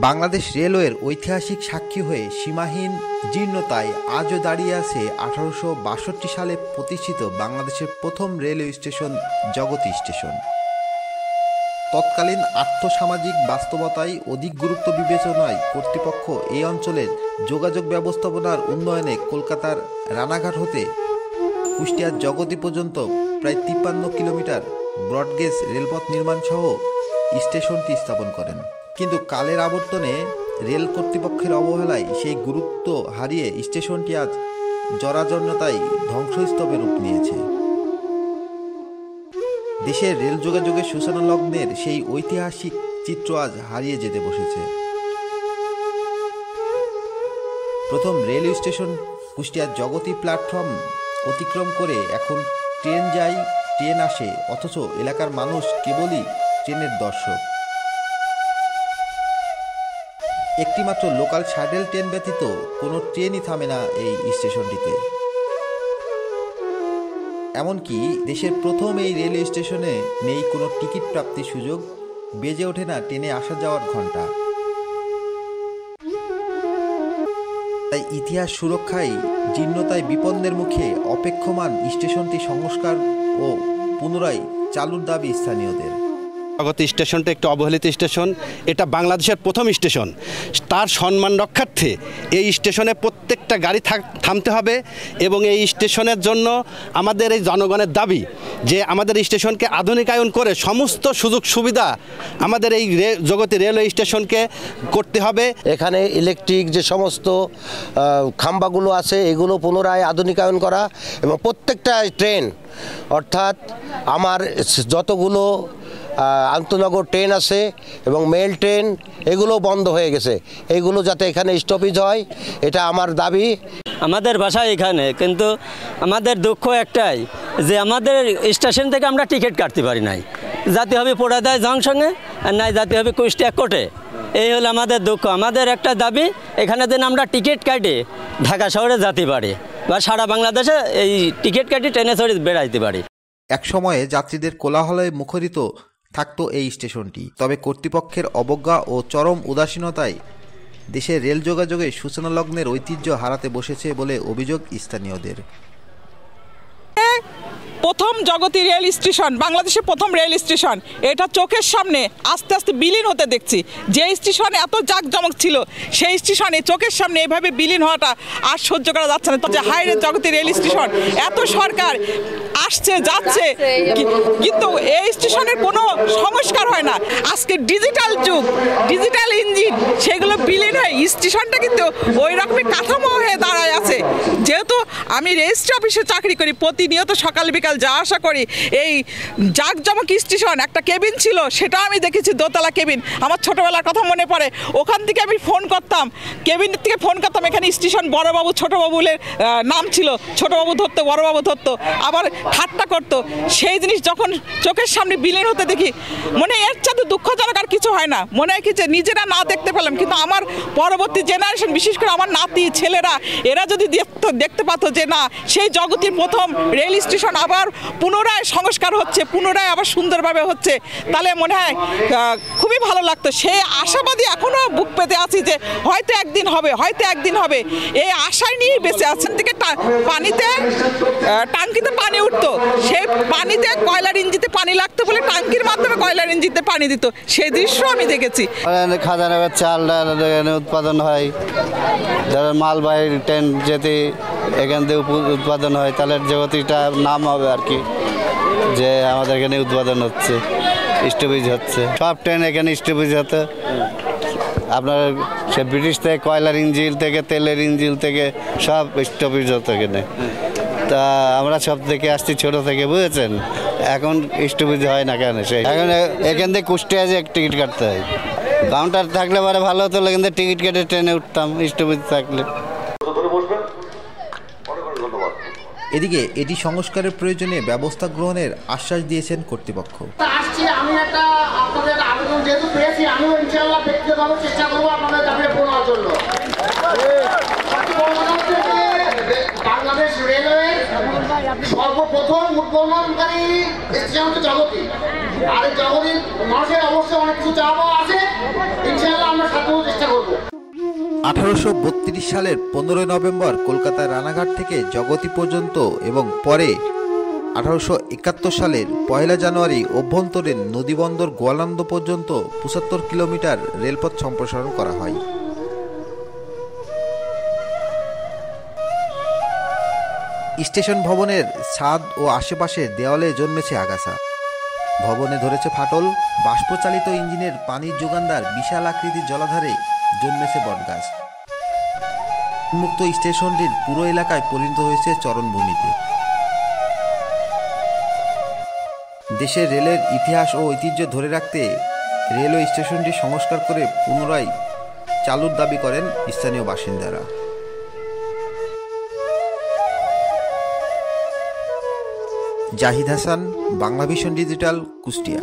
বাংলাদেশ রেলওয়ের ঐতিহাসিক সাক্ষী হয়ে সীমাহীন জীর্ণতায় আজও দাঁড়িয়ে আছে 1862 সালে প্রতিষ্ঠিত বাংলাদেশের প্রথম রেলওয়ে স্টেশন জগতী স্টেশন। তৎকালীন আর্থসামাজিক বাস্তবতায় অধিক গুরুত্ব বিবেচনায় কর্তৃপক্ষ এই অঞ্চলের যোগাযোগ ব্যবস্থাপনার উন্নয়নে কলকাতার রানাঘাট হতে কুষ্টিয়ার জগতী পর্যন্ত প্রায় 53 কিলোমিটার ব্রডগেজ রেলপথ নির্মাণ সহ স্টেশনটি স্থাপন করেন। কিন্তু কালের আবর্তনে রেল কর্তৃপক্ষের অবহেলায় সেই গুরুত্ব হারিয়ে স্টেশনটি আজ জরাজীর্ণতায় ধ্বংসস্তূপে রূপ নিয়েছে। দেশের রেল যোগাযোগের সূচনা লগ্নের সেই ঐতিহাসিক চিত্র আজ হারিয়ে যেতে বসেছে। প্রথম রেলওয়ে স্টেশন কুষ্টিয়ার জগতী প্ল্যাটফর্ম অতিক্রম করে এখন ট্রেন যায়, ট্রেন আসে, অথচ এলাকার মানুষ কেবলই ট্রেনের দর্শক। একটিমাত্র লোকাল শাটেল ট্রেন ব্যতীত কোনো ট্রেনই থামে না এই স্টেশনটিতে। এমনকি দেশের প্রথম এই রেলওয়ে স্টেশনে নেই কোনো টিকিট প্রাপ্তির সুযোগ, বেজে ওঠে না ট্রেনে আসা যাওয়ার ঘণ্টা। তাই ইতিহাস সুরক্ষায় জীর্ণতায় বিপন্নের মুখে অপেক্ষমান স্টেশনটি সংস্কার ও পুনরায় চালুর দাবি স্থানীয়দের। জগতী স্টেশনটা একটি অবহেলিত স্টেশন, এটা বাংলাদেশের প্রথম স্টেশন। তার সম্মান রক্ষার্থে এই স্টেশনে প্রত্যেকটা গাড়ি থামতে হবে এবং এই স্টেশনের জন্য আমাদের এই জনগণের দাবি যে আমাদের স্টেশনকে আধুনিকায়ন করে সমস্ত সুযোগ সুবিধা আমাদের এই জগতী রেলওয়ে স্টেশনকে করতে হবে। এখানে ইলেকট্রিক যে সমস্ত খাম্বাগুলো আছে এগুলো পুনরায় আধুনিকায়ন করা এবং প্রত্যেকটা ট্রেন অর্থাৎ আমার যতগুলো আন্তনগর ট্রেন আছে এবং মেল ট্রেন এগুলো বন্ধ হয়ে গেছে, এগুলো যাতে এখানে স্টপেজ হয় এটা আমার দাবি। আমাদের বাসা এখানে, কিন্তু আমাদের দুঃখ একটাই যে আমাদের স্টেশন থেকে আমরা টিকিট কাটতে পারি নাই। যাতে হবে পোড়াদায় জংশনে আর নাই যাতে হবে কুষ্টিয়া কোর্টে। এই হলো আমাদের দুঃখ। আমাদের একটা দাবি এখানে যেন আমরা টিকিট কাটে ঢাকা শহরে যেতে পারি বা সারা বাংলাদেশে এই টিকিট কাটে ট্রেনে চড়ে বেড়াইতে পারি। এক সময়ে যাত্রীদের কোলাহলে মুখরিত থাকতো এই স্টেশনটি, তবে কর্তৃপক্ষের অবজ্ঞা ও চরম উদাসীনতায় দেশের রেল যোগাযোগে সূচনা লগ্নের ঐতিহ্য হারাতে বসেছে বলে অভিযোগ স্থানীয়দের। প্রথম জগতী রেল স্টেশন, বাংলাদেশের প্রথম রেল স্টেশন, এটা চোখের সামনে আস্তে আস্তে বিলীন হতে দেখছি। যে স্টেশনে এত জাঁকজমক ছিল সেই স্টেশনে চোখের সামনে এভাবে বিলীন হওয়াটা আর সহ্য করা যাচ্ছে না। যে হাইরে জগতী রেল স্টেশন, এত সরকার আসছে যাচ্ছে কিন্তু এই স্টেশনের কোনো সংস্কার হয় না। আজকে ডিজিটাল যুগ, ডিজিটাল ইঞ্জিন সেগুলো বিলীন হয়, স্টেশনটা কিন্তু ওই রকমই কাঠামো হয়ে দাঁড়ায় আছে। যেহেতু আমি রেজিস্ট্রি অফিসে চাকরি করি, প্রতিনিয়ত সকাল বিকাল যা আশা করি এই জাঁকজমক স্টেশন, একটা কেবিন ছিল সেটা আমি দেখেছি, দোতলা কেবিন। আমার ছোটোবেলার কথা মনে পড়ে, ওখান থেকে আমি ফোন করতাম, কেবিনের থেকে ফোন করতাম এখানে স্টেশন, বড়বাবু ছোটোবাবুলের নাম ছিল, ছোটোবাবু ধরতো বড়বাবু ধরতো, আবার ঠাট্টা করতো। সেই জিনিস যখন চোখের সামনে বিলীন হতে দেখি মনে এর চাঁদে দুঃখজনক আর কিছু হয় না। মনে হয় কি যে নিজেরা না দেখতে পেলাম, কিন্তু আমার পরবর্তী জেনারেশন, বিশেষ করে আমার নাতি ছেলেরা, এরা যদি দেখতে পাতো যে না সেই জগতের প্রথম রেল স্টেশন আবার পুনরায় সংস্কার হচ্ছে, পুনরায় আবার সুন্দরভাবে হচ্ছে, তাহলে মনে হয় খুবই ভালো লাগতো। সেই আশাবাদী এখনও বুক পেতে আছি যে হয়তো একদিন হবে, হয়তো একদিন হবে, এই আশায় নিয়েই বেঁচে আছেন। থেকে পানিতে টাঙ্কিতে পানি উঠতো, সেই পানিতে কয়লার ইঞ্জিতে পানি লাগতো বলে টাঙ্কির মাধ্যমে কয়লার ইঞ্জিতে পানি দিত, সেই দৃশ্য আমি দেখেছি। খাজানগর চাল উৎপাদন হয়, যারা মালবাহী ট্রেন যেতে এখান থেকে উৎপাদন হয়, তাহলে জগতীটা নাম হবে আর কি, যে আমাদের এখানে উৎপাদন হচ্ছে, স্টপেজ হচ্ছে। সব ট্রেন এখানে স্টপেজ হতো। আপনার সে ব্রিটিশ থেকে কয়লার ইঞ্জিন থেকে তেলের ইঞ্জিন থেকে সব স্টপেজ হতো এখানে। তা আমরা সব থেকে আসছি ছোটো থেকে, বুঝেছেন, এখন স্টপেজ হয় না কেন? সেই এখন এখান থেকে কুষ্টিয়া যে টিকিট কাটতে হয়। কাউন্টার থাকলে পরে ভালো হতো, কিন্তু টিকিট কেটে ট্রেনে উঠতাম স্টপেজ থাকলে। এদিকে এটি সংস্কারের প্রয়োজনে ব্যবস্থা গ্রহণের আশ্বাস দিয়েছেন কর্তৃপক্ষ। আমি একটা আপনাদের আবেদন যেহেতু পেয়েছি, আমিও ইনশাআল্লাহ ব্যক্তিগতভাবে চেষ্টা করবো আপনাদের দাবি পূরণের জন্য। বাংলাদেশ রেলওয়ে সর্বপ্রথম উদ্বোধনকারী স্টেশন হচ্ছে জগতী, আর এই জগতীর মানুষের অবশ্যই অনেক কিছু চাওয়া আছে। ইনশাআল্লাহ আমরা সাথে 1832 সালের 15 নভেম্বর কলকাতার রানাঘাট থেকে জগতী পর্যন্ত এবং পরে 1871 সালের 1 জানুয়ারি অভ্যন্তরীণ নদীবন্দর গোয়ালন্দ পর্যন্ত 75 কিলোমিটার রেলপথ সম্প্রসারণ করা হয়। স্টেশন ভবনের ছাদ ও আশেপাশের দেওয়ালে জন্মেছে আগাছা, ভবনে ধরেছে ফাটল, বাষ্পচালিত ইঞ্জিনের পানির যোগানদার বিশাল আকৃতির জলাধারে জন্মেছে বটগাছ। উন্মুক্ত স্টেশনটির পুরো এলাকায় পরিণত হয়েছে চরণভূমিতে। দেশের রেলের ইতিহাস ও ঐতিহ্য ধরে রাখতে রেলওয়ে স্টেশনটি সংস্কার করে পুনরায় চালুর দাবি করেন স্থানীয় বাসিন্দারা। জাহিদ হাসান, বাংলাভিশন ডিজিটাল, কুষ্টিয়া।